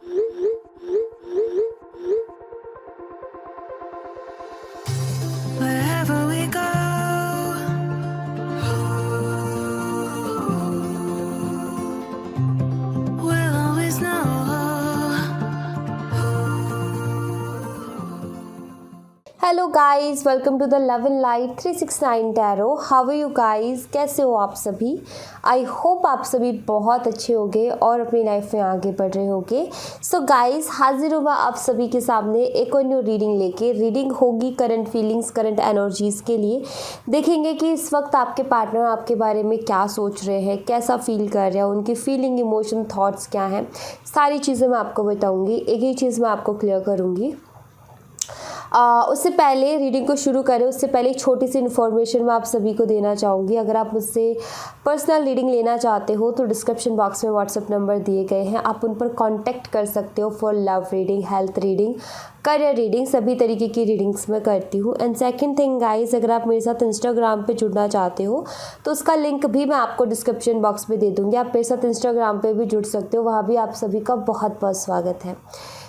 Wherever we go, we'll always know. Hello guys, welcome to the love and light 369 tarot. How are you guys? कैसे हो आप सभी? I hope आप सभी बहुत अच्छे होंगे और अपनी लाइफ में आगे बढ़ रहे होंगे। सो गाइस, हाजिर हूँ मैं आप सभी के सामने एक और न्यू रीडिंग लेके। रीडिंग होगी करंट फीलिंग्स, करंट एनर्जीज़ के लिए। देखेंगे कि इस वक्त आपके पार्टनर आपके बारे में क्या सोच रहे हैं, कैसा फील कर रहे हैं, उनकी फीलिंग, इमोशन, थॉट्स क्या हैं। सारी चीज़ें मैं आपको बताऊँगी। एक ही चीज़ मैं आपको क्लियर करूँगी। उससे पहले रीडिंग को शुरू करें उससे पहले एक छोटी सी इन्फॉर्मेशन मैं आप सभी को देना चाहूँगी। अगर आप मुझसे पर्सनल रीडिंग लेना चाहते हो तो डिस्क्रिप्शन बॉक्स में व्हाट्सएप नंबर दिए गए हैं, आप उन पर कांटेक्ट कर सकते हो for love reading, health reading, career reading, सभी तरीके की रीडिंग्स मैं करती हूँ। एंड सेकंड थिंग गाइस, अगर आप मेरे साथ इंस्टाग्राम पे जुड़ना चाहते हो तो उसका लिंक भी मैं आपको डिस्क्रिप्शन बॉक्स में दे दूँगी। आप मेरे साथ इंस्टाग्राम पे भी जुड़ सकते हो, वहाँ भी आप सभी का बहुत बहुत स्वागत है।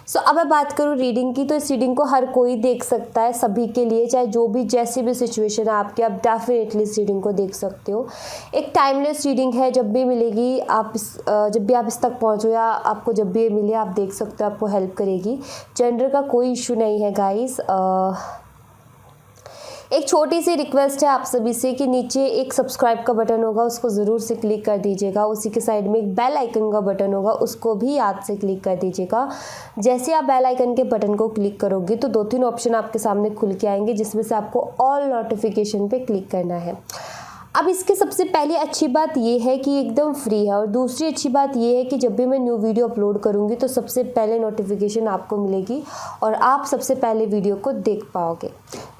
सो अब मैं बात करूँ रीडिंग की, तो इस रीडिंग को हर कोई देख सकता है, सभी के लिए, चाहे जो भी जैसी भी सिचुएशन है आपकी, आप डेफिनेटली इस रीडिंग को देख सकते हो। एक टाइमलेस रीडिंग है, जब भी मिलेगी आप जब भी आप इस तक पहुँचो या आपको जब भी ये मिले आप देख सकते हो, आपको हेल्प करेगी। जेंडर का कोई इशू नहीं है गाइस। एक छोटी सी रिक्वेस्ट है आप सभी से कि नीचे एक सब्सक्राइब का बटन होगा, उसको ज़रूर से क्लिक कर दीजिएगा। उसी के साइड में एक बेल आइकन का बटन होगा, उसको भी याद से क्लिक कर दीजिएगा। जैसे आप बेल आइकन के बटन को क्लिक करोगे तो 2-3 ऑप्शन आपके सामने खुल के आएंगे, जिसमें से आपको ऑल नोटिफिकेशन पे क्लिक करना है। अब इसके सबसे पहले अच्छी बात ये है कि एकदम फ्री है, और दूसरी अच्छी बात ये है कि जब भी मैं न्यू वीडियो अपलोड करूँगी तो सबसे पहले नोटिफिकेशन आपको मिलेगी और आप सबसे पहले वीडियो को देख पाओगे।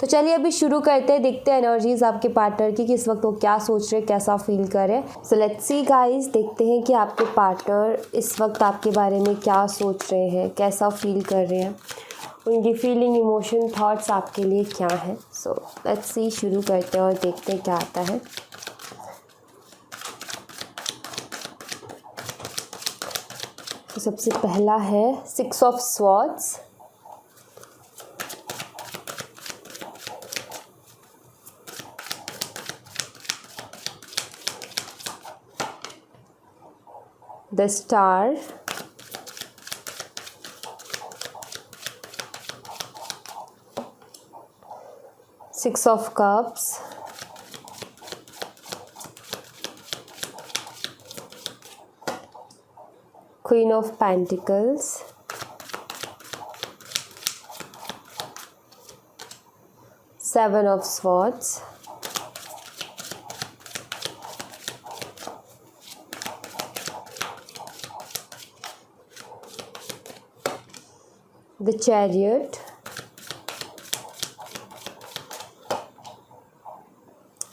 तो चलिए अभी शुरू करते हैं, देखते हैं एनर्जीज आपके पार्टनर की कि इस वक्त वो क्या सोच रहे हैं, कैसा फील कर रहे हैं। सो लेट्स सी गाइस, देखते हैं कि आपके पार्टनर इस वक्त आपके बारे में क्या सोच रहे हैं, कैसा फील कर रहे हैं, उनकी फीलिंग, इमोशन, थॉट्स आपके लिए क्या है। सो लेट्स सी, शुरू करते हैं और देखते हैं क्या आता है। तो सबसे पहला है 6 of swords, the star, Six of Cups, Queen of Pentacles, Seven of Swords, the Chariot,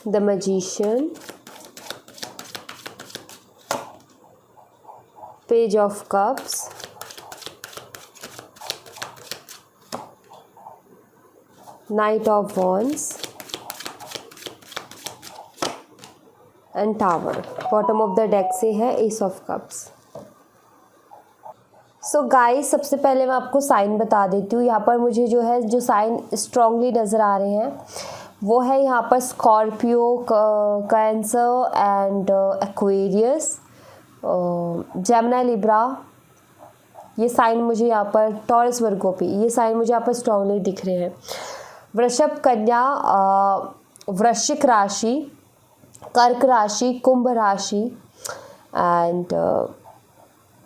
the Magician, Page of Cups, Knight of Wands and tower. Bottom of the deck से है S of cups. So guys, सबसे पहले मैं आपको sign बता देती हूँ। यहाँ पर मुझे जो साइन स्ट्रांगली नज़र आ रहे हैं वो है यहाँ पर Scorpio, cancer and Aquarius, Gemini, Libra. ये साइन मुझे यहाँ पर, टॉरस, वर्गो पे ये साइन मुझे यहाँ पर स्ट्रांगली दिख रहे हैं। वृषभ, कन्या, वृश्चिक राशि, कर्क राशि, कुंभ राशि एंड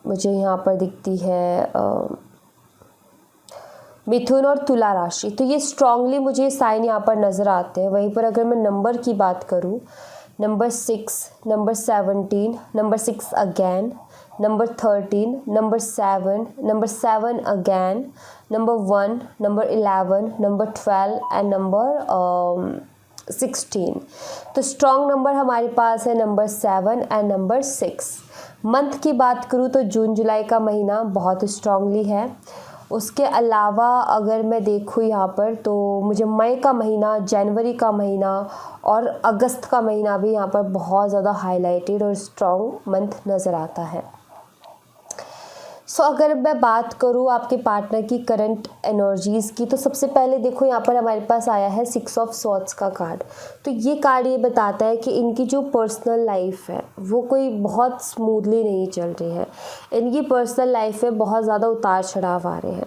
मुझे यहाँ पर दिखती है मिथुन और तुला राशि। तो ये स्ट्रांगली मुझे साइन यहाँ पर नज़र आते हैं। वहीं पर अगर मैं नंबर की बात करूँ, number 6, number 17, number 6 again, number 13, number 7, number 7 again, number 1, number 11, number 12 and number 16। तो स्ट्रॉन्ग नंबर हमारे पास है नंबर 7 एंड नंबर 6। मंथ की बात करूँ तो जून जुलाई का महीना बहुत स्ट्रांगली है। उसके अलावा अगर मैं देखूँ यहाँ पर तो मुझे मई का महीना, जनवरी का महीना और अगस्त का महीना भी यहाँ पर बहुत ज़्यादा हाईलाइटेड और स्ट्रॉन्ग मंथ नज़र आता है। अगर मैं बात करूँ आपके पार्टनर की करंट एनर्जीज़ की, तो सबसे पहले देखो यहाँ पर हमारे पास आया है 6 ऑफ सॉर्ड्स का कार्ड। तो ये कार्ड ये बताता है कि इनकी जो पर्सनल लाइफ है वो कोई बहुत स्मूथली नहीं चल रही है। इनकी पर्सनल लाइफ में बहुत ज़्यादा उतार चढ़ाव आ रहे हैं।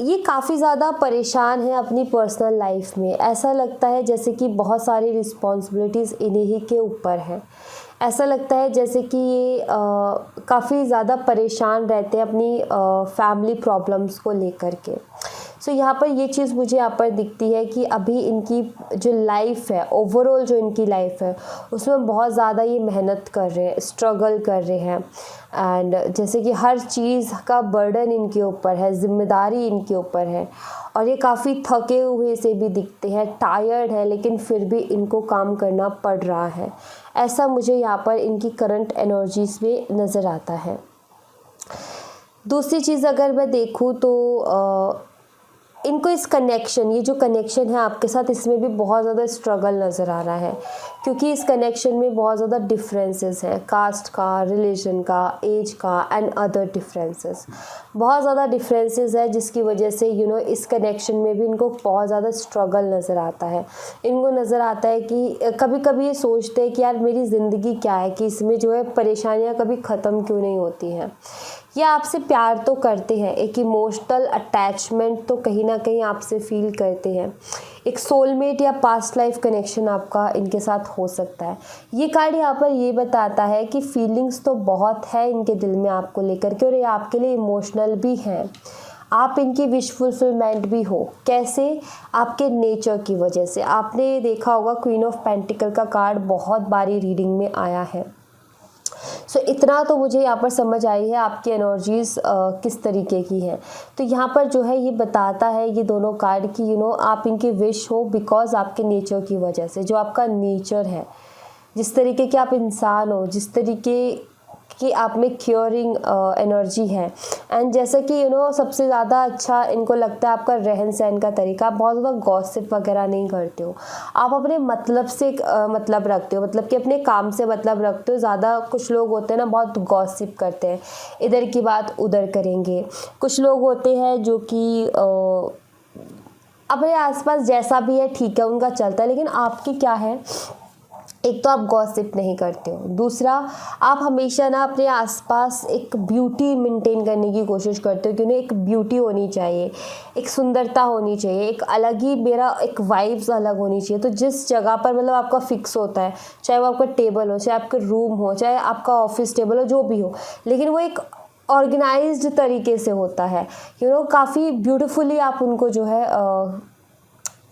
ये काफ़ी ज़्यादा परेशान है अपनी पर्सनल लाइफ में। ऐसा लगता है जैसे कि बहुत सारी रिस्पॉन्सिबिलिटीज़ इन्हीं ही के ऊपर है। ऐसा लगता है जैसे कि ये काफ़ी ज़्यादा परेशान रहते हैं अपनी फैमिली प्रॉब्लम्स को लेकर के। सो यहाँ पर ये चीज़ मुझे यहाँ पर दिखती है कि अभी इनकी जो लाइफ है, ओवरऑल जो इनकी लाइफ है, उसमें बहुत ज़्यादा ये मेहनत कर रहे हैं, स्ट्रगल कर रहे हैं। एंड जैसे कि हर चीज़ का बर्डन इनके ऊपर है, जिम्मेदारी इनके ऊपर है, और ये काफ़ी थके हुए से भी दिखते हैं, टायर्ड है, लेकिन फिर भी इनको काम करना पड़ रहा है। ऐसा मुझे यहाँ पर इनकी करंट एनर्जीज़ में नज़र आता है। दूसरी चीज़ अगर मैं देखूँ तो इनको इस कनेक्शन, ये जो कनेक्शन है आपके साथ, इसमें भी बहुत ज़्यादा स्ट्रगल नज़र आ रहा है, क्योंकि इस कनेक्शन में बहुत ज़्यादा डिफरेंसेस हैं, कास्ट का, रिलीजन का, एज का एंड अदर डिफरेंसेस। बहुत ज़्यादा डिफरेंसेस है, जिसकी वजह से इस कनेक्शन में भी इनको बहुत ज़्यादा स्ट्रगल नज़र आता है। इनको नज़र आता है कि कभी कभी ये सोचते हैं कि यार मेरी ज़िंदगी क्या है, कि इसमें जो है परेशानियाँ कभी ख़त्म क्यों नहीं होती हैं। ये आपसे प्यार तो करते हैं, एक इमोशनल अटैचमेंट तो कहीं ना कहीं आपसे फील करते हैं। एक सोलमेट या पास्ट लाइफ कनेक्शन आपका इनके साथ हो सकता है। ये कार्ड यहाँ पर ये बताता है कि फीलिंग्स तो बहुत है इनके दिल में आपको लेकर के, और ये आपके लिए इमोशनल भी हैं। आप इनकी विश फुलफिलमेंट भी हो। कैसे? आपके नेचर की वजह से। आपने देखा होगा क्वीन ऑफ पेंटिकल का कार्ड बहुत बारी रीडिंग में आया है। इतना तो मुझे यहाँ पर समझ आई है आपकी एनर्जीज़ किस तरीके की हैं। तो यहाँ पर जो है ये बताता है ये दोनों कार्ड कि आप इनकी विश हो बिकॉज आपके नेचर की वजह से, जो आपका नेचर है, जिस तरीके के आप इंसान हो, जिस तरीके कि आप में क्योरिंग एनर्जी है। एंड जैसे कि सबसे ज़्यादा अच्छा इनको लगता है आपका रहन सहन का तरीका। आप बहुत ज़्यादा गॉसिप वगैरह नहीं करते हो, आप अपने मतलब से मतलब रखते हो, मतलब कि अपने काम से मतलब रखते हो। ज़्यादा कुछ लोग होते हैं ना, बहुत गॉसिप करते हैं, इधर की बात उधर करेंगे। कुछ लोग होते हैं जो कि अपने आसपास जैसा भी है ठीक है, उनका चलता है, लेकिन आपकी क्या है, एक तो आप गॉसिप नहीं करते हो, दूसरा आप हमेशा ना अपने आसपास एक ब्यूटी मेंटेन करने की कोशिश करते हो कि उन्हें एक ब्यूटी होनी चाहिए, एक सुंदरता होनी चाहिए, एक अलग ही मेरा एक वाइब्स अलग होनी चाहिए। तो जिस जगह पर मतलब आपका फिक्स होता है, चाहे वो आपका टेबल हो, चाहे आपका रूम हो, चाहे आपका ऑफिस टेबल हो, जो भी हो, लेकिन वो एक ऑर्गेनाइज्ड तरीके से होता है। काफ़ी ब्यूटीफुली आप उनको जो है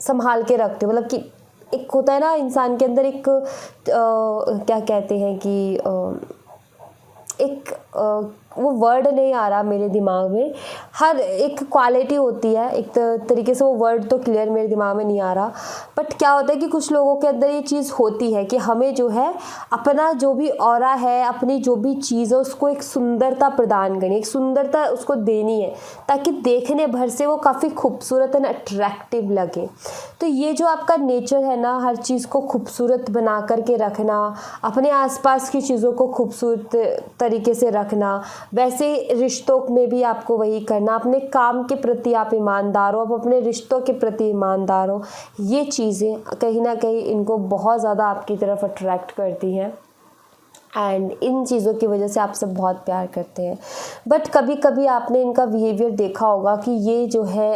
संभाल के रखते हो। मतलब कि एक होता है ना इंसान के अंदर एक क्या कहते हैं कि एक वो वर्ड नहीं आ रहा मेरे दिमाग में, हर एक क्वालिटी होती है, एक तरीके से वो वर्ड तो क्लियर मेरे दिमाग में नहीं आ रहा। बट क्या होता है कि कुछ लोगों के अंदर ये चीज़ होती है कि हमें जो है अपना जो भी ऑरा है, अपनी जो भी चीज़ है, उसको एक सुंदरता प्रदान करनी, एक सुंदरता उसको देनी है, ताकि देखने भर से वो काफ़ी खूबसूरत एंड अट्रैक्टिव लगे। तो ये जो आपका नेचर है ना, हर चीज़ को खूबसूरत बना करके रखना, अपने आसपास की चीज़ों को खूबसूरत तरीके से रखना, वैसे रिश्तों में भी आपको वही करना। अपने काम के प्रति आप ईमानदार हो, आप अपने रिश्तों के प्रति ईमानदार हो। ये चीज़ें कहीं ना कहीं इनको बहुत ज़्यादा आपकी तरफ अट्रैक्ट करती हैं, एंड इन चीज़ों की वजह से आप सब बहुत प्यार करते हैं। बट कभी कभी आपने इनका बिहेवियर देखा होगा कि ये जो है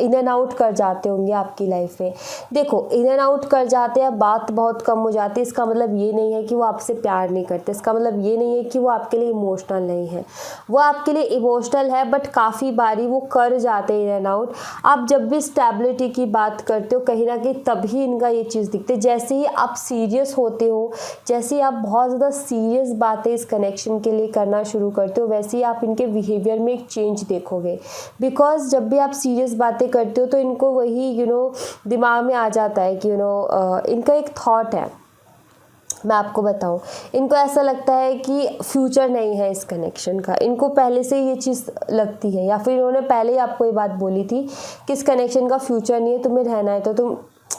इन एंड आउट कर जाते होंगे आपकी लाइफ में। देखो, इन एंड आउट कर जाते हैं, बात बहुत कम हो जाती है, इसका मतलब ये नहीं है कि वो आपसे प्यार नहीं करते, इसका मतलब ये नहीं है कि वो आपके लिए इमोशनल नहीं है। वो आपके लिए इमोशनल है, बट काफ़ी बारी वो कर जाते हैं इन एंड आउट। आप जब भी स्टेबिलिटी की बात करते हो, कहीं ना कहीं तभी इनका ये चीज़ दिखती है। जैसे ही आप सीरियस होते हो, जैसे ही आप बहुत ज़्यादा सीरियस बातें इस कनेक्शन के लिए करना शुरू करते हो, वैसे ही आप इनके बिहेवियर में एक चेंज देखोगे। बिकॉज जब भी आप सीरियस बातें करते हो तो इनको वही दिमाग में आ जाता है कि इनका एक थॉट है, मैं आपको बताऊं, इनको ऐसा लगता है कि फ्यूचर नहीं है इस कनेक्शन का। इनको पहले से ये चीज़ लगती है, या फिर इन्होंने पहले ही आपको ये बात बोली थी कि इस कनेक्शन का फ्यूचर नहीं है, तुम्हें रहना है तो तुम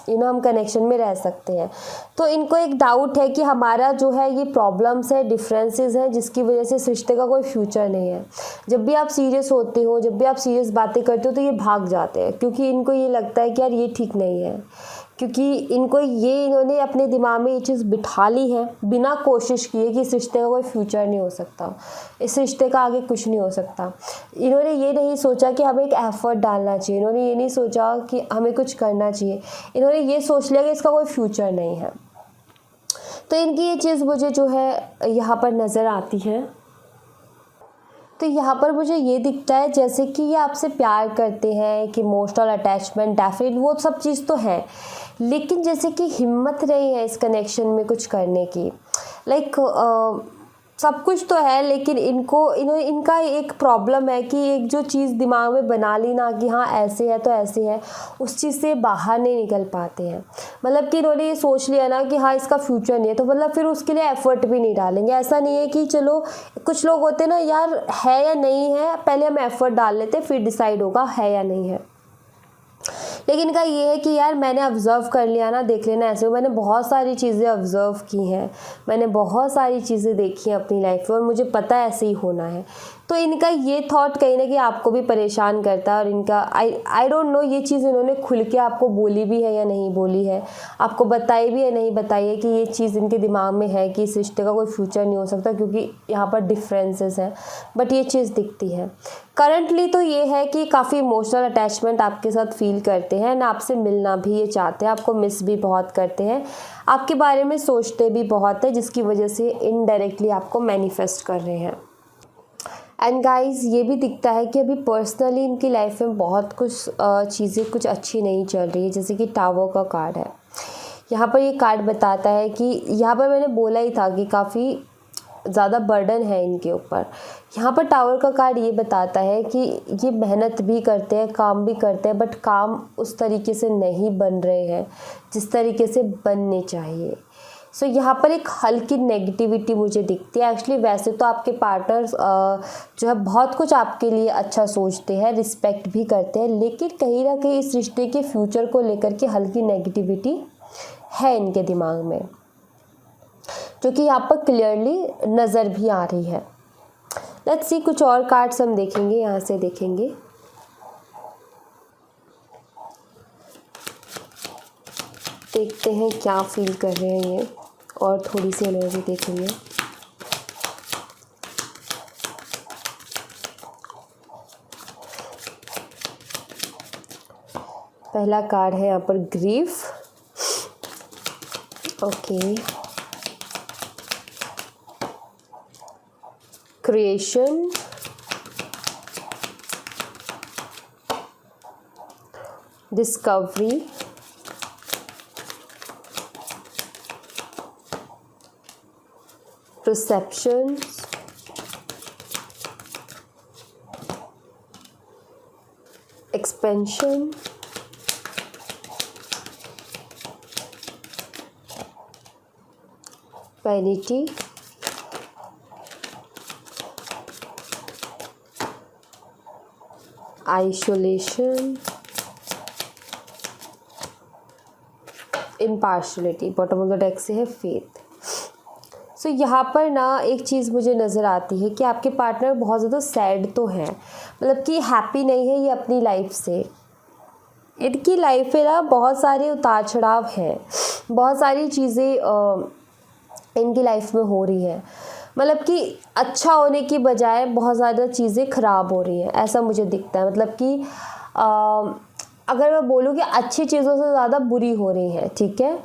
हम कनेक्शन में रह सकते हैं। तो इनको एक डाउट है कि हमारा जो है ये प्रॉब्लम्स है, डिफरेंसेस हैं, जिसकी वजह से इस रिश्ते का कोई फ्यूचर नहीं है। जब भी आप सीरियस होते हो, जब भी आप सीरियस बातें करते हो, तो ये भाग जाते हैं, क्योंकि इनको ये लगता है कि यार ये ठीक नहीं है, क्योंकि इन्होंने अपने दिमाग में ये चीज़ बिठा ली है बिना कोशिश किए कि इस रिश्ते का कोई फ्यूचर नहीं हो सकता, इस रिश्ते का आगे कुछ नहीं हो सकता। इन्होंने ये नहीं सोचा कि हमें एक एफर्ट डालना चाहिए, इन्होंने ये नहीं सोचा कि हमें कुछ करना चाहिए, इन्होंने ये सोच लिया कि इसका कोई फ्यूचर नहीं है। तो इनकी ये चीज़ मुझे जो है यहाँ पर नज़र आती है। तो यहाँ पर मुझे ये दिखता है जैसे कि ये आपसे प्यार करते हैं, कि इमोशनल अटैचमेंट डेफिनेट वो सब चीज़ तो है, लेकिन जैसे कि हिम्मत नहीं है इस कनेक्शन में कुछ करने की। सब कुछ तो है, लेकिन इनका एक प्रॉब्लम है कि एक जो चीज़ दिमाग में बना ली ना कि हाँ ऐसे है तो ऐसे है, उस चीज़ से बाहर नहीं निकल पाते हैं। मतलब कि इन्होंने ये सोच लिया ना कि हाँ इसका फ्यूचर नहीं है, तो मतलब फिर उसके लिए एफर्ट भी नहीं डालेंगे। ऐसा नहीं है कि चलो, कुछ लोग होते हैं ना यार, है या नहीं है, पहले हम एफर्ट डाल लेते फिर डिसाइड होगा है या नहीं है। लेकिन इनका ये है कि यार मैंने ऑब्ज़र्व कर लिया ना, देख लेना ऐसे। मैंने बहुत सारी चीज़ें ऑब्ज़र्व की हैं, मैंने बहुत सारी चीज़ें देखी हैं अपनी लाइफ में, और मुझे पता है ऐसे ही होना है। तो इनका ये थॉट कहीं ना कहीं आपको भी परेशान करता है। और इनका आई डोंट नो ये चीज़ इन्होंने खुल के आपको बोली भी है या नहीं बोली है, आपको बताई भी है नहीं बताई है कि ये चीज़ इनके दिमाग में है कि इस रिश्ते का कोई फ्यूचर नहीं हो सकता, क्योंकि यहाँ पर डिफरेंसेस हैं। बट ये चीज़ दिखती है करंटली। तो ये है कि काफ़ी इमोशनल अटैचमेंट आपके साथ फील करते हैं ना, आपसे मिलना भी ये चाहते हैं, आपको मिस भी बहुत करते हैं, आपके बारे में सोचते भी बहुत है, जिसकी वजह से इनडायरेक्टली आपको मैनिफेस्ट कर रहे हैं। एंड गाइस ये भी दिखता है कि अभी पर्सनली इनकी लाइफ में बहुत कुछ चीज़ें कुछ अच्छी नहीं चल रही है। जैसे कि टावर का कार्ड है यहाँ पर। ये कार्ड बताता है कि यहाँ पर मैंने बोला ही था कि काफ़ी ज़्यादा बर्डन है इनके ऊपर। यहाँ पर टावर का कार्ड ये बताता है कि ये मेहनत भी करते हैं, काम भी करते हैं, बट काम उस तरीके से नहीं बन रहे हैं जिस तरीके से बनने चाहिए। सो यहाँ पर एक हल्की नेगेटिविटी मुझे दिखती है। एक्चुअली वैसे तो आपके पार्टनर्स जो है बहुत कुछ आपके लिए अच्छा सोचते हैं, रिस्पेक्ट भी करते हैं, लेकिन कहीं ना कहीं इस रिश्ते के फ्यूचर को लेकर के हल्की नेगेटिविटी है इनके दिमाग में, जो कि यहाँ पर क्लियरली नज़र भी आ रही है। लेट्स सी, कुछ और कार्ड्स हम देखेंगे, यहाँ से देखेंगे। देखते हैं क्या फील कर रहे हैं ये, और थोड़ी सी एनर्जी देखेंगे। पहला कार्ड है यहाँ पर grief. Okay, creation, discovery, perceptions, expansion, vanity, isolation, impartiality। Bottom of the deck से है फेथ। सो यहाँ पर ना एक चीज़ मुझे नज़र आती है कि आपके पार्टनर बहुत ज़्यादा सैड तो हैं, मतलब कि हैप्पी नहीं है ये अपनी लाइफ से। इनकी लाइफ में ना बहुत सारे उतार चढ़ाव हैं, बहुत सारी चीज़ें इनकी लाइफ में हो रही है। मतलब कि अच्छा होने की बजाय बहुत ज़्यादा चीज़ें ख़राब हो रही हैं, ऐसा मुझे दिखता है। मतलब कि अगर मैं बोलूँ कि अच्छी चीज़ों से ज़्यादा बुरी हो रही है, ठीक है,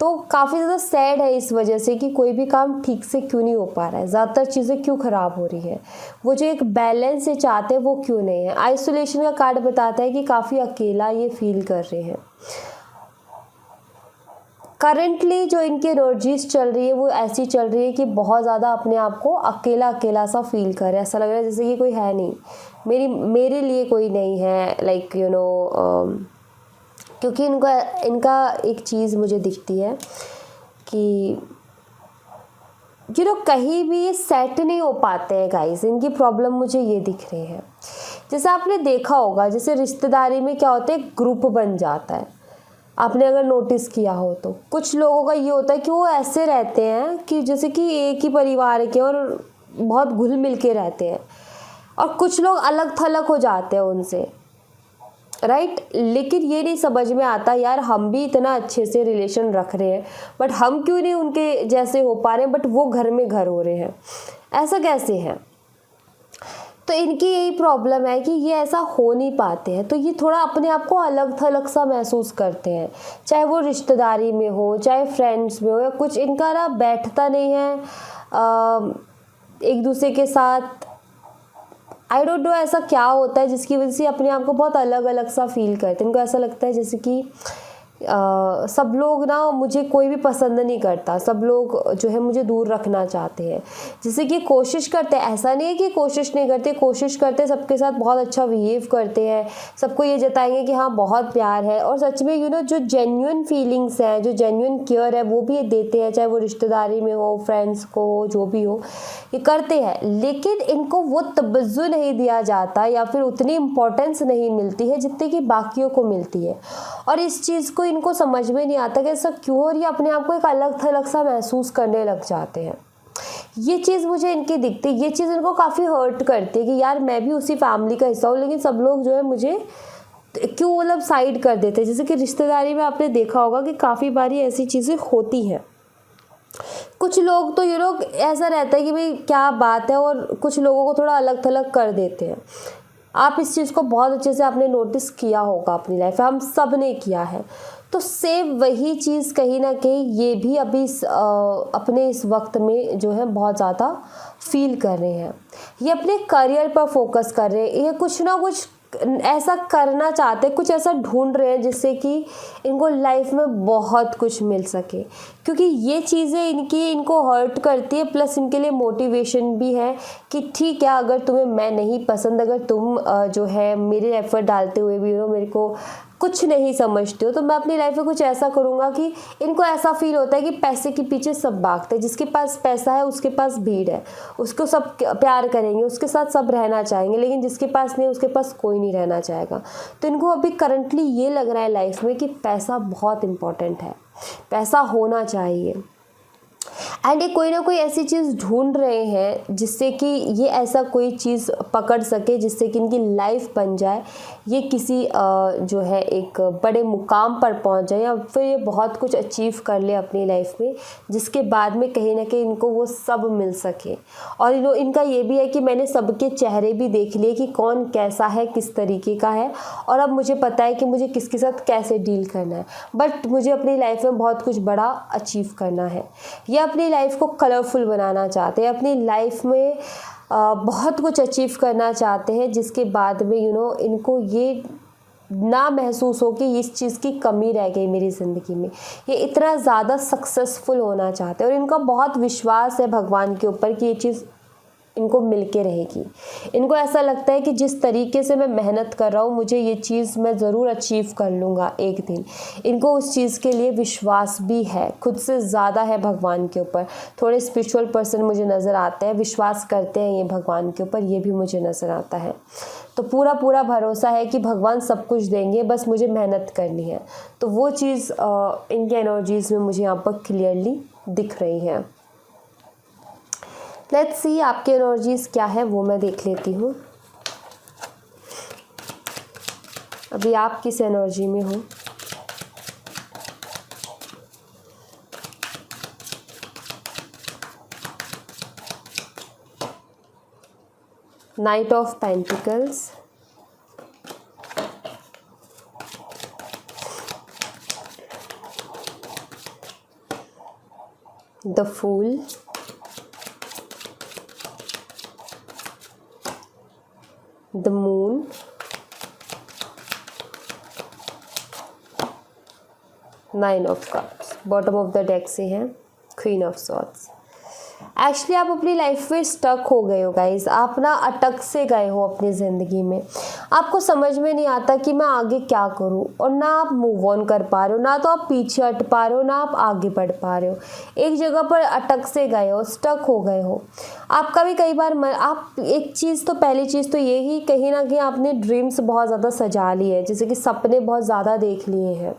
तो काफ़ी ज़्यादा सैड है इस वजह से कि कोई भी काम ठीक से क्यों नहीं हो पा रहा है, ज़्यादातर चीज़ें क्यों ख़राब हो रही है, वो जो एक बैलेंस से चाहते हैं वो क्यों नहीं है। आइसोलेशन का कार्ड बताता है कि काफ़ी अकेला ये फील कर रहे हैं। करंटली जो इनकी एनर्जीज चल रही है वो ऐसी चल रही है कि बहुत ज़्यादा अपने आप को अकेला अकेला सा फील कर रहे हैं। ऐसा लग रहा है जैसे कि कोई है नहीं, मेरे लिए कोई नहीं है, लाइक यू नो। क्योंकि इनका एक चीज़ मुझे दिखती है कि यू नो कहीं भी ये सेट नहीं हो पाते हैं गाइस। इनकी प्रॉब्लम मुझे ये दिख रही है। जैसे आपने देखा होगा, जैसे रिश्तेदारी में क्या होता है, ग्रुप बन जाता है, आपने अगर नोटिस किया हो तो कुछ लोगों का ये होता है कि वो ऐसे रहते हैं कि जैसे कि एक ही परिवार के और बहुत घुल मिल के रहते हैं, और कुछ लोग अलग थलग हो जाते हैं उनसे, राइट। लेकिन ये नहीं समझ में आता यार, हम भी इतना अच्छे से रिलेशन रख रहे हैं बट हम क्यों नहीं उनके जैसे हो पा रहे हैं, बट वो घर में घर हो रहे हैं, ऐसा कैसे है। तो इनकी यही प्रॉब्लम है कि ये ऐसा हो नहीं पाते हैं, तो ये थोड़ा अपने आप को अलग थलग सा महसूस करते हैं, चाहे वो रिश्तेदारी में हो चाहे फ्रेंड्स में हो, या कुछ इनका ना बैठता नहीं है एक दूसरे के साथ। आई डोंट नो ऐसा क्या होता है जिसकी वजह से अपने आप को बहुत अलग अलग सा फील करते हैं। इनको ऐसा लगता है जैसे कि सब लोग ना, मुझे कोई भी पसंद नहीं करता, सब लोग जो है मुझे दूर रखना चाहते हैं। जैसे कि कोशिश करते हैं, ऐसा नहीं है कि कोशिश नहीं करते, कोशिश करते, सबके साथ बहुत अच्छा बिहेव करते हैं, सबको ये जताएंगे कि हाँ बहुत प्यार है, और सच में जो जेन्युइन फीलिंग्स हैं, जो जेन्युइन केयर है वो भी ये देते हैं, चाहे वो रिश्तेदारी में हो, फ्रेंड्स को हो, जो भी हो ये करते हैं। लेकिन इनको वो तवज्जो नहीं दिया जाता या फिर उतनी इम्पोर्टेंस नहीं मिलती है जितनी कि बाकियों को मिलती है, और इस चीज़ को इनको समझ में नहीं आता कि ऐसा क्यों, और ये अपने आप को एक अलग थलग सा महसूस करने लग जाते हैं। ये चीज़ मुझे इनकी दिखती है, ये चीज़ इनको काफ़ी हर्ट करती है कि यार मैं भी उसी फैमिली का हिस्सा हूँ, लेकिन सब लोग जो है मुझे क्यों मतलब साइड कर देते हैं। जैसे कि रिश्तेदारी में आपने देखा होगा कि काफ़ी बारी ऐसी चीज़ें होती हैं। कुछ लोग तो ऐसा रहता है कि भाई क्या बात है, और कुछ लोगों को थोड़ा अलग थलग कर देते हैं। आप इस चीज़ को बहुत अच्छे से आपने नोटिस किया होगा अपनी लाइफ में, हम सब ने किया है। तो सेम वही चीज़ कहीं ना कहीं ये भी अभी अपने इस वक्त में जो है बहुत ज़्यादा फील कर रहे हैं। ये अपने करियर पर फोकस कर रहे हैं, ये कुछ ना कुछ ऐसा करना चाहते हैं, कुछ ऐसा ढूंढ रहे हैं जिससे कि इनको लाइफ में बहुत कुछ मिल सके, क्योंकि ये चीज़ें इनको हर्ट करती है, प्लस इनके लिए मोटिवेशन भी है कि ठीक है अगर तुम्हें मैं नहीं पसंद, अगर तुम जो है मेरे एफर्ट डालते हुए भी मेरे को कुछ नहीं समझते हो, तो मैं अपनी लाइफ में कुछ ऐसा करूँगा कि इनको ऐसा फील होता है कि पैसे के पीछे सब भागते हैं, जिसके पास पैसा है उसके पास भीड़ है, उसको सब प्यार करेंगे, उसके साथ सब रहना चाहेंगे, लेकिन जिसके पास नहीं उसके पास कोई नहीं रहना चाहेगा। तो इनको अभी करंटली ये लग रहा है लाइफ में कि पैसा बहुत इम्पॉर्टेंट है, पैसा होना चाहिए, एंड ये कोई ना कोई ऐसी चीज़ ढूंढ रहे हैं जिससे कि ये ऐसा कोई चीज़ पकड़ सके जिससे कि इनकी लाइफ बन जाए, ये किसी जो है एक बड़े मुकाम पर पहुंच जाए, या फिर ये बहुत कुछ अचीव कर ले अपनी लाइफ में, जिसके बाद में कहीं ना कहीं इनको वो सब मिल सके। और इनका ये भी है कि मैंने सबके चेहरे भी देख लिए कि कौन कैसा है, किस तरीके का है, और अब मुझे पता है कि मुझे किसके साथ कैसे डील करना है, बट मुझे अपनी लाइफ में बहुत कुछ बड़ा अचीव करना है। ये अपनी लाइफ को कलरफुल बनाना चाहते हैं, अपनी लाइफ में बहुत कुछ अचीव करना चाहते हैं, जिसके बाद में इनको ये ना महसूस हो कि इस चीज़ की कमी रह गई मेरी ज़िंदगी में। ये इतना ज़्यादा सक्सेसफुल होना चाहते हैं, और इनका बहुत विश्वास है भगवान के ऊपर कि ये चीज़ इनको मिल के रहेगी। इनको ऐसा लगता है कि जिस तरीके से मैं मेहनत कर रहा हूँ, मुझे ये चीज़ मैं ज़रूर अचीव कर लूँगा एक दिन। इनको उस चीज़ के लिए विश्वास भी है, खुद से ज़्यादा है भगवान के ऊपर। थोड़े स्पिरिचुअल पर्सन मुझे नज़र आते हैं, विश्वास करते हैं ये भगवान के ऊपर, ये भी मुझे नज़र आता है। तो पूरा भरोसा है कि भगवान सब कुछ देंगे, बस मुझे मेहनत करनी है। तो वो चीज़ इनके एनर्जीज़ में मुझे यहाँ पर क्लियरली दिख रही है। लेट्स सी आपके एनर्जीज़ क्या है, वो मैं देख लेती हूँ। अभी आप किस एनर्जी में हो? Knight of pentacles, the fool, the moon, nine of cups. Bottom of the deck से हैं क्वीन ऑफ सॉर्ड्स। एक्चुअली आप अपनी लाइफ में स्टक हो गए हो गाइज, आप ना अटक से गए हो अपनी ज़िंदगी में। आपको समझ में नहीं आता कि मैं आगे क्या करूं, और ना आप मूव ऑन कर पा रहे हो, ना तो आप पीछे हट पा रहे हो, ना आप आगे बढ़ पा रहे हो। एक जगह पर अटक से गए हो, स्टक हो गए हो। आपका भी कई बार आप एक चीज़ तो पहली चीज़ तो ये ही, कहीं ना कहीं आपने ड्रीम्स बहुत ज़्यादा सजा ली है, जैसे कि सपने बहुत ज़्यादा देख लिए हैं,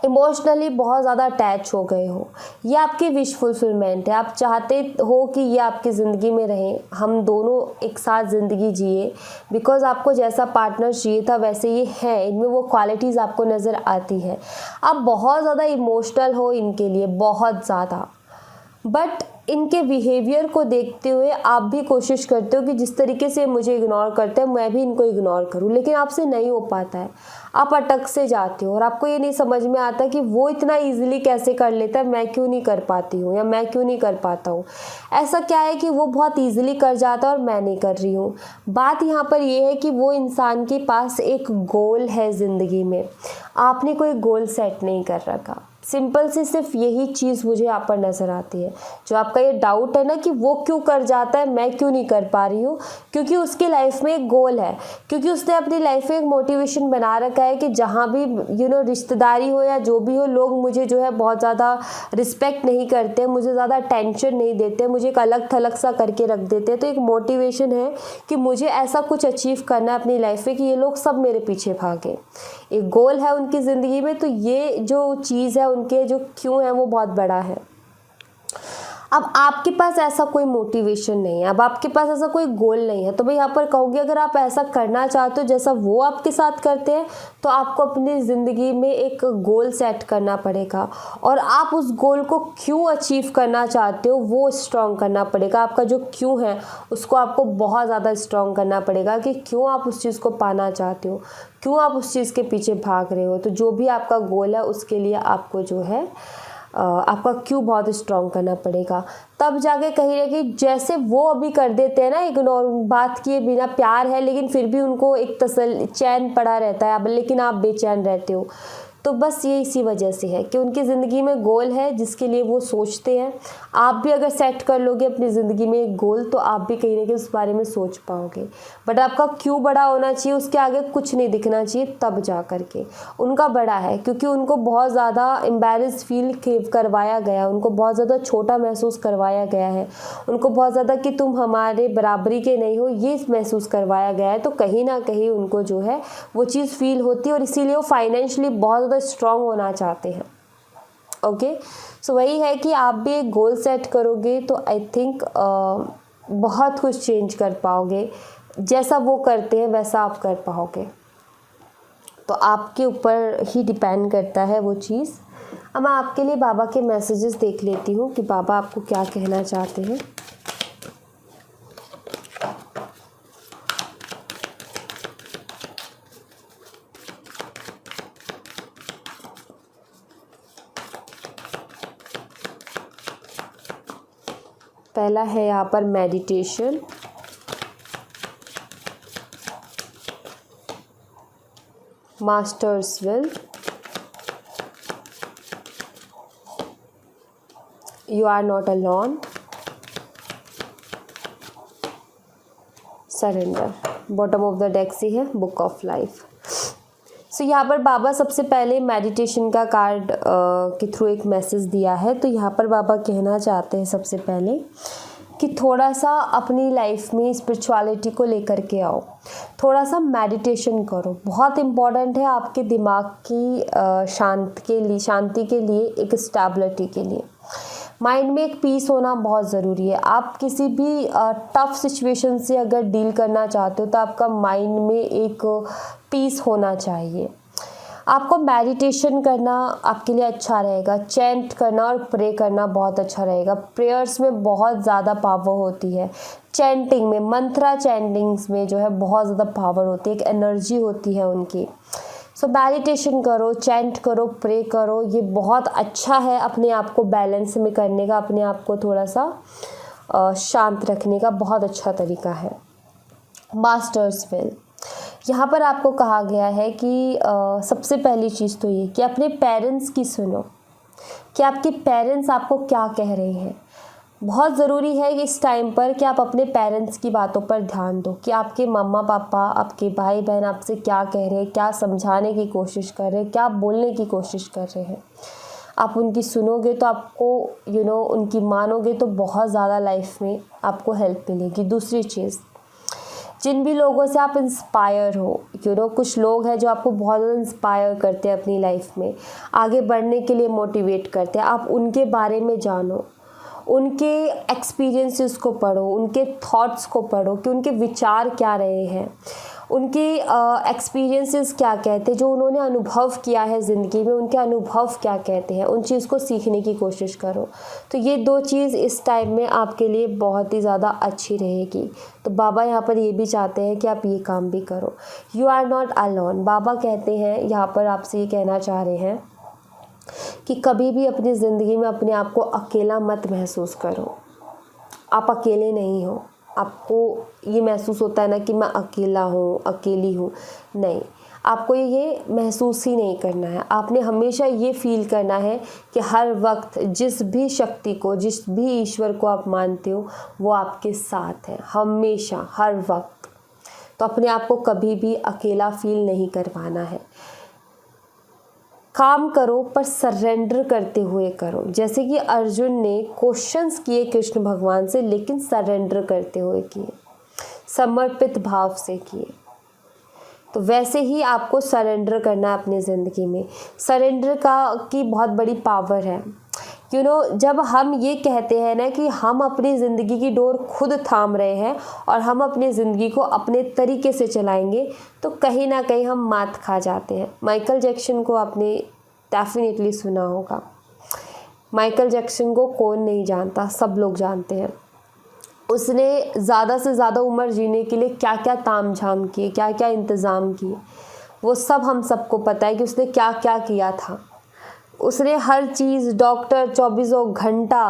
इमोशनली बहुत ज़्यादा अटैच हो गए हो। ये आपकी विश फुलफिलमेंट है। आप चाहते हो कि ये आपकी ज़िंदगी में रहें, हम दोनों एक साथ ज़िंदगी जिए, बिकॉज़ आपको जैसा पार्टनर चाहिए था वैसे ये है, इनमें वो क्वालिटीज़ आपको नज़र आती है। आप बहुत ज़्यादा इमोशनल हो इनके लिए, बहुत ज़्यादा। बट इनके बिहेवियर को देखते हुए आप भी कोशिश करते हो कि जिस तरीके से मुझे इग्नोर करते हैं मैं भी इनको इग्नोर करूं, लेकिन आपसे नहीं हो पाता है। आप अटक से जाते हो और आपको ये नहीं समझ में आता कि वो इतना इजीली कैसे कर लेता है, मैं क्यों नहीं कर पाती हूँ या मैं क्यों नहीं कर पाता हूँ। ऐसा क्या है कि वो बहुत ईजिली कर जाता है और मैं नहीं कर रही हूँ। बात यहाँ पर ये है कि वो इंसान के पास एक गोल है ज़िंदगी में, आपने कोई गोल सेट नहीं कर रखा। सिंपल सी सिर्फ यही चीज़ मुझे यहाँ पर नज़र आती है। जो आपका ये डाउट है ना कि वो क्यों कर जाता है, मैं क्यों नहीं कर पा रही हूँ, क्योंकि उसकी लाइफ में एक गोल है, क्योंकि उसने अपनी लाइफ में एक मोटिवेशन बना रखा है कि जहाँ भी रिश्तेदारी हो या जो भी हो, लोग मुझे जो है बहुत ज़्यादा रिस्पेक्ट नहीं करते, मुझे ज़्यादा अटेंशन नहीं देते, मुझे एक अलग थलग सा करके रख देते हैं। तो एक मोटिवेशन है कि मुझे ऐसा कुछ अचीव करना है अपनी लाइफ में कि ये लोग सब मेरे पीछे भागे। एक गोल है उनकी ज़िंदगी में, तो ये जो चीज़ है उनके जो क्यों है वो बहुत बड़ा है। अब आपके पास ऐसा कोई मोटिवेशन नहीं है, अब आपके पास ऐसा कोई गोल नहीं है, तो मैं यहाँ पर कहूँगी अगर आप ऐसा करना चाहते हो जैसा वो आपके साथ करते हैं, तो आपको अपनी ज़िंदगी में एक गोल सेट करना पड़ेगा और आप उस गोल को क्यों अचीव करना चाहते हो वो स्ट्रॉन्ग करना पड़ेगा। आपका जो क्यों है उसको आपको बहुत ज़्यादा स्ट्रॉन्ग करना पड़ेगा कि क्यों आप उस चीज़ को पाना चाहते हो, क्यों आप उस चीज़ के पीछे भाग रहे हो। तो जो भी आपका गोल है उसके लिए आपको जो है आपका क्यों बहुत स्ट्रॉन्ग करना पड़ेगा, तब जाके कहीं ना कहीं जैसे वो अभी कर देते हैं ना इग्नोर, बात किए बिना, प्यार है लेकिन फिर भी उनको एक चैन पड़ा रहता है, अब लेकिन आप बेचैन रहते हो। तो बस ये इसी वजह से है कि उनकी ज़िंदगी में गोल है जिसके लिए वो सोचते हैं। आप भी अगर सेट कर लोगे अपनी ज़िंदगी में एक गोल तो आप भी कहीं ना कहीं उस बारे में सोच पाओगे। बट आपका क्यों बड़ा होना चाहिए, उसके आगे कुछ नहीं दिखना चाहिए, तब जा कर के उनका बड़ा है, क्योंकि उनको बहुत ज़्यादा एम्बैरेस फील करवाया गया, उनको बहुत ज़्यादा छोटा महसूस करवाया गया है, उनको बहुत ज़्यादा कि तुम हमारे बराबरी के नहीं हो ये महसूस करवाया गया है। तो कहीं ना कहीं उनको जो है वो चीज़ फील होती है और इसीलिए वो फाइनेंशियली बहुत ज़्यादा स्ट्रॉन्ग होना चाहते हैं। ओके, सो वही है कि आप भी एक गोल सेट करोगे तो आई थिंक बहुत कुछ चेंज कर पाओगे। जैसा वो करते हैं वैसा आप कर पाओगे, तो आपके ऊपर ही डिपेंड करता है वो चीज़। अब मैं आपके लिए बाबा के मैसेजेस देख लेती हूँ कि बाबा आपको क्या कहना चाहते हैं। पहला है यहाँ पर meditation, masters will, you are not alone, surrender. Bottom of the deck से है बुक ऑफ लाइफ। सो यहाँ पर बाबा सबसे पहले मेडिटेशन का कार्ड के थ्रू एक मैसेज दिया है। तो यहाँ पर बाबा कहना चाहते हैं सबसे पहले कि थोड़ा सा अपनी लाइफ में स्पिरिचुअलिटी को लेकर के आओ, थोड़ा सा मेडिटेशन करो। बहुत इम्पॉर्टेंट है आपके दिमाग की शांति के लिए, एक स्टेबिलिटी के लिए। माइंड में एक पीस होना बहुत ज़रूरी है। आप किसी भी टफ सिचुएशन से अगर डील करना चाहते हो तो आपका माइंड में एक पीस होना चाहिए। आपको मेडिटेशन करना आपके लिए अच्छा रहेगा, चैंट करना और प्रे करना बहुत अच्छा रहेगा। प्रेयर्स में बहुत ज़्यादा पावर होती है, चैंटिंग में, मंत्रा चैंटिंग्स में जो है बहुत ज़्यादा पावर होती है, एक एनर्जी होती है उनकी। सो मेडिटेशन करो, चैंट करो, प्रे करो, ये बहुत अच्छा है अपने आप को बैलेंस में करने का, अपने आप को थोड़ा सा शांत रखने का बहुत अच्छा तरीका है। मास्टर्स विल, यहाँ पर आपको कहा गया है कि सबसे पहली चीज़ तो ये कि अपने पेरेंट्स की सुनो कि आपके पेरेंट्स आपको क्या कह रहे हैं। बहुत ज़रूरी है कि इस टाइम पर कि आप अपने पेरेंट्स की बातों पर ध्यान दो कि आपके मम्मा पापा, आपके भाई बहन आपसे क्या कह रहे हैं, क्या समझाने की कोशिश कर रहे हैं, क्या बोलने की कोशिश कर रहे हैं। आप उनकी सुनोगे तो आपको उनकी मानोगे तो बहुत ज़्यादा लाइफ में आपको हेल्प मिलेगी। दूसरी चीज़, जिन भी लोगों से आप इंस्पायर हो, कुछ लोग हैं जो आपको बहुत ज़्यादा इंस्पायर करते हैं अपनी लाइफ में, आगे बढ़ने के लिए मोटिवेट करते हैं, आप उनके बारे में जानो, उनके एक्सपीरियंसेस को पढ़ो, उनके थॉट्स को पढ़ो कि उनके विचार क्या रहे हैं, उनके एक्सपीरियंसेस क्या कहते हैं, जो उन्होंने अनुभव किया है ज़िंदगी में, उनके अनुभव क्या कहते हैं, उन चीज़ को सीखने की कोशिश करो। तो ये 2 चीज़ इस टाइम में आपके लिए बहुत ही ज़्यादा अच्छी रहेगी। तो बाबा यहाँ पर ये भी चाहते हैं कि आप ये काम भी करो। You are not alone. बाबा कहते हैं यहाँ पर आपसे ये कहना चाह रहे हैं कि कभी भी अपनी ज़िंदगी में अपने आप को अकेला मत महसूस करो। आप अकेले नहीं हो। आपको ये महसूस होता है ना कि मैं अकेला हूँ, अकेली हूँ, नहीं, आपको ये महसूस ही नहीं करना है। आपने हमेशा ये फील करना है कि हर वक्त जिस भी शक्ति को, जिस भी ईश्वर को आप मानते हो, वो आपके साथ है हमेशा, हर वक्त। तो अपने आप को कभी भी अकेला फील नहीं करवाना है। काम करो पर सरेंडर करते हुए करो। जैसे कि अर्जुन ने क्वेश्चंस किए कृष्ण भगवान से, लेकिन सरेंडर करते हुए किए, समर्पित भाव से किए। तो वैसे ही आपको सरेंडर करना है अपनी ज़िंदगी में। सरेंडर की बहुत बड़ी पावर है। जब हम ये कहते हैं ना कि हम अपनी ज़िंदगी की डोर खुद थाम रहे हैं और हम अपनी ज़िंदगी को अपने तरीके से चलाएंगे, तो कहीं ना कहीं हम मात खा जाते हैं। माइकल जैक्सन को आपने डेफिनेटली सुना होगा। माइकल जैक्सन को कौन नहीं जानता, सब लोग जानते हैं। उसने ज़्यादा से ज़्यादा उम्र जीने के लिए क्या क्या तामझाम किए, क्या क्या इंतज़ाम किए, वो सब हम सबको पता है कि उसने क्या क्या किया था। उसने हर चीज़, डॉक्टर 24 घंटा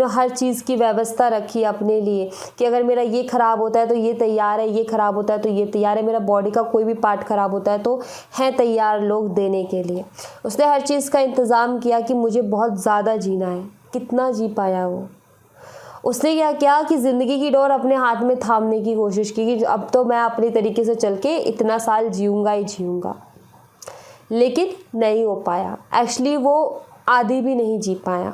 हर चीज़ की व्यवस्था रखी अपने लिए कि अगर मेरा ये ख़राब होता है तो ये तैयार है, ये ख़राब होता है तो ये तैयार है, मेरा बॉडी का कोई भी पार्ट ख़राब होता है तो हैं तैयार लोग देने के लिए। उसने हर चीज़ का इंतज़ाम किया कि मुझे बहुत ज़्यादा जीना है। कितना जी पाया वो? उसने क्या किया कि ज़िंदगी की डोर अपने हाथ में थामने की कोशिश की कि अब तो मैं अपने तरीके से चल के इतना साल जीऊँगा ही जीऊँगा, लेकिन नहीं हो पाया। एक्चुअली वो आधी भी नहीं जी पाया,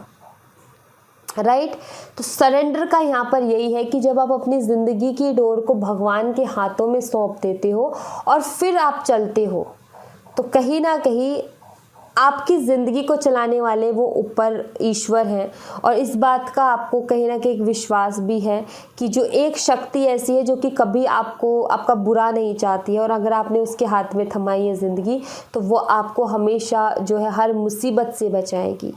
राइट। तो सरेंडर का यहाँ पर यही है कि जब आप अपनी ज़िंदगी की डोर को भगवान के हाथों में सौंप देते हो और फिर आप चलते हो, तो कहीं ना कहीं आपकी ज़िंदगी को चलाने वाले वो ऊपर ईश्वर हैं। और इस बात का आपको कहीं ना कहीं एक विश्वास भी है कि जो एक शक्ति ऐसी है जो कि कभी आपका बुरा नहीं चाहती है, और अगर आपने उसके हाथ में थमाई है ज़िंदगी, तो वो आपको हमेशा जो है हर मुसीबत से बचाएगी,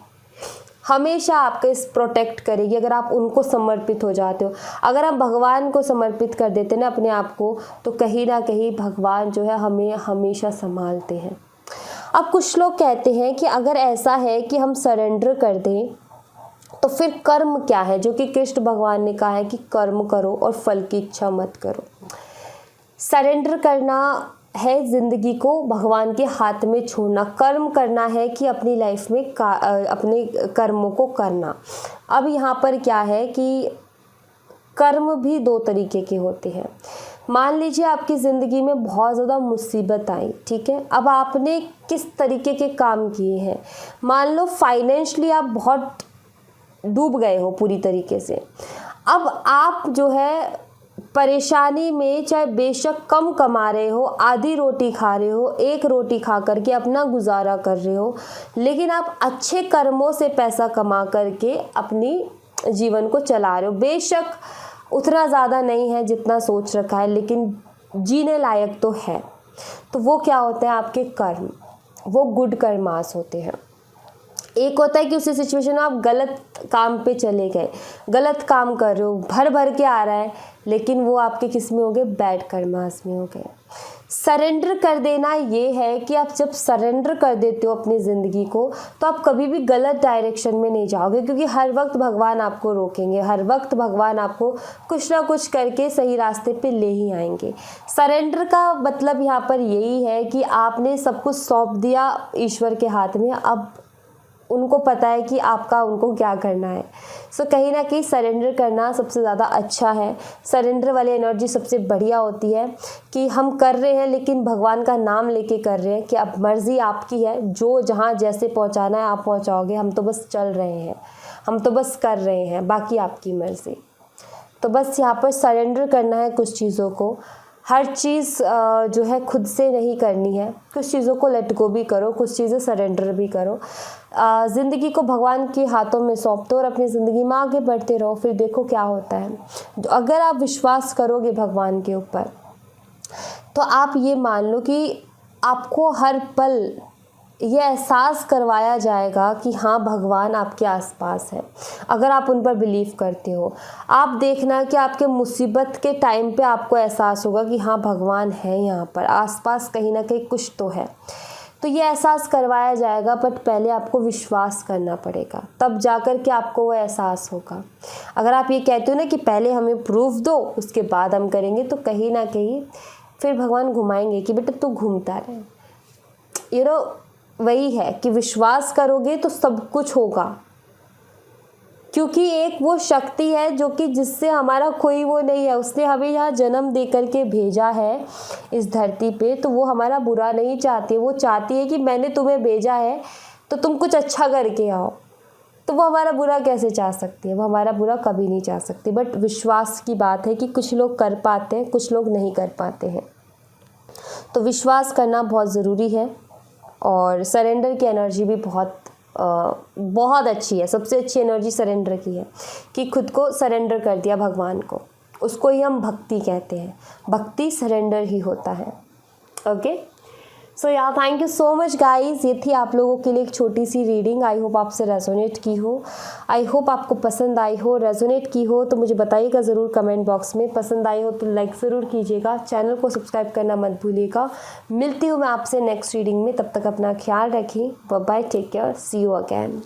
हमेशा आपको इस प्रोटेक्ट करेगी अगर आप उनको समर्पित हो जाते हो। अगर हम भगवान को समर्पित कर देते ना अपने आप को, तो कहीं ना कहीं भगवान जो है हमें हमेशा संभालते हैं। अब कुछ लोग कहते हैं कि अगर ऐसा है कि हम सरेंडर कर दें तो फिर कर्म क्या है, जो कि कृष्ण भगवान ने कहा है कि कर्म करो और फल की इच्छा मत करो। सरेंडर करना है ज़िंदगी को भगवान के हाथ में छोड़ना। कर्म करना है कि अपनी लाइफ में अपने कर्मों को करना। अब यहाँ पर क्या है कि कर्म भी 2 तरीके के होते हैं। मान लीजिए आपकी ज़िंदगी में बहुत ज़्यादा मुसीबत आई, ठीक है। अब आपने किस तरीके के काम किए हैं। मान लो फाइनेंशियली आप बहुत डूब गए हो पूरी तरीके से। अब आप जो है परेशानी में, चाहे बेशक कम कमा रहे हो, आधी रोटी खा रहे हो, 1 रोटी खा करके अपना गुजारा कर रहे हो, लेकिन आप अच्छे कर्मों से पैसा कमा करके अपनी जीवन को चला रहे हो। बेशक उतना ज़्यादा नहीं है जितना सोच रखा है, लेकिन जीने लायक तो है। तो वो क्या होते हैं आपके कर्म, वो गुड कर्मास होते हैं। एक होता है कि उसी सिचुएशन में आप गलत काम पे चले गए, गलत काम कर रहे हो, भर भर के आ रहा है, लेकिन वो आपके किस में हो गए, बैड कर्मास में हो गए। सरेंडर कर देना ये है कि आप जब सरेंडर कर देते हो अपनी ज़िंदगी को, तो आप कभी भी गलत डायरेक्शन में नहीं जाओगे, क्योंकि हर वक्त भगवान आपको रोकेंगे, हर वक्त भगवान आपको कुछ ना कुछ करके सही रास्ते पे ले ही आएंगे। सरेंडर का मतलब यहाँ पर यही है कि आपने सब कुछ सौंप दिया ईश्वर के हाथ में, अब उनको पता है कि आपका उनको क्या करना है। सो कहीं ना कहीं सरेंडर करना सबसे ज़्यादा अच्छा है। सरेंडर वाली एनर्जी सबसे बढ़िया होती है कि हम कर रहे हैं लेकिन भगवान का नाम लेके कर रहे हैं कि अब मर्ज़ी आपकी है, जो जहाँ जैसे पहुँचाना है आप पहुँचाओगे, हम तो बस चल रहे हैं, हम तो बस कर रहे हैं, बाकी आपकी मर्ज़ी। तो बस यहाँ पर सरेंडर करना है कुछ चीज़ों को, हर चीज़ जो है खुद से नहीं करनी है, कुछ चीज़ों को लेट गो भी करो, कुछ चीज़ें सरेंडर भी करो। ज़िंदगी को भगवान के हाथों में सौंप दो और अपनी ज़िंदगी में आगे बढ़ते रहो, फिर देखो क्या होता है। अगर आप विश्वास करोगे भगवान के ऊपर, तो आप ये मान लो कि आपको हर पल ये एहसास करवाया जाएगा कि हाँ, भगवान आपके आसपास है। अगर आप उन पर बिलीव करते हो, आप देखना कि आपके मुसीबत के टाइम पे आपको एहसास होगा कि हाँ, भगवान है यहाँ पर आसपास, कहीं ना कहीं कुछ तो है। तो ये एहसास करवाया जाएगा, बट पहले आपको विश्वास करना पड़ेगा, तब जाकर के आपको वो एहसास होगा। अगर आप ये कहते हो ना कि पहले हमें प्रूफ दो उसके बाद हम करेंगे, तो कहीं ना कहीं फिर भगवान घुमाएंगे कि बेटा तू घूमता रहे। वही है कि विश्वास करोगे तो सब कुछ होगा, क्योंकि एक वो शक्ति है जो कि जिससे हमारा कोई वो नहीं है। उसने हमें यहाँ जन्म दे करके भेजा है इस धरती पे, तो वो हमारा बुरा नहीं चाहती है। वो चाहती है कि मैंने तुम्हें भेजा है तो तुम कुछ अच्छा करके आओ। तो वो हमारा बुरा कैसे चाह सकती है? वो हमारा बुरा कभी नहीं चाह सकती। बट विश्वास की बात है कि कुछ लोग कर पाते हैं, कुछ लोग नहीं कर पाते हैं। तो विश्वास करना बहुत ज़रूरी है, और सरेंडर की एनर्जी भी बहुत अच्छी है। सबसे अच्छी एनर्जी सरेंडर की है कि खुद को सरेंडर कर दिया भगवान को। उसको ही हम भक्ति कहते हैं। भक्ति सरेंडर ही होता है। ओके, सो या thank you so much guys. ये थी आप लोगों के लिए एक छोटी सी रीडिंग। आई होप आपसे रेजोनेट की हो, आई होप आपको पसंद आई हो। रेजोनेट की हो तो मुझे बताइएगा ज़रूर कमेंट बॉक्स में। पसंद आई हो तो लाइक ज़रूर कीजिएगा, चैनल को सब्सक्राइब करना मत भूलिएगा। मिलती हूँ मैं आपसे नेक्स्ट रीडिंग में, तब तक अपना ख्याल रखिए। Bye bye, take care, see you again.